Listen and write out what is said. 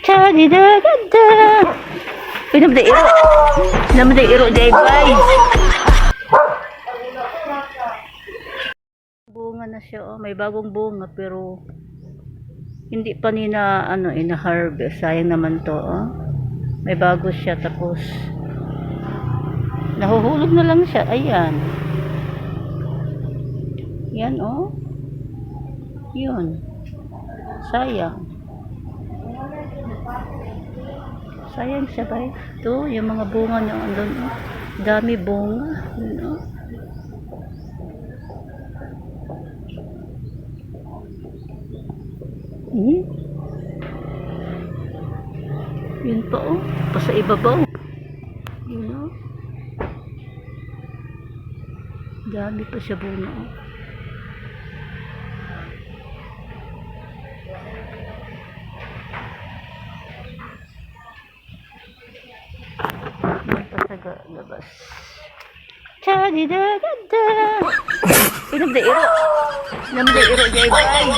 Chadi da ganda. Pinamday iro day guys. Bunga na siya, oh. May bagong bunga pero hindi pa nina ina-harvest. Sayang naman to, oh. May bago siya tapos nahuhulog na lang siya. Ayan. Yan, oh. Yun. Sayang. Sayang siya ba? Ito, yung mga bunga na andun. Oh. Dami bunga. Yun, oh. Yun pa, oh. Pa sa ibabaw. Yun, oh. Dami pa siya bunga, oh. Labas. Chadi da ganda. Pinamday iro day guys.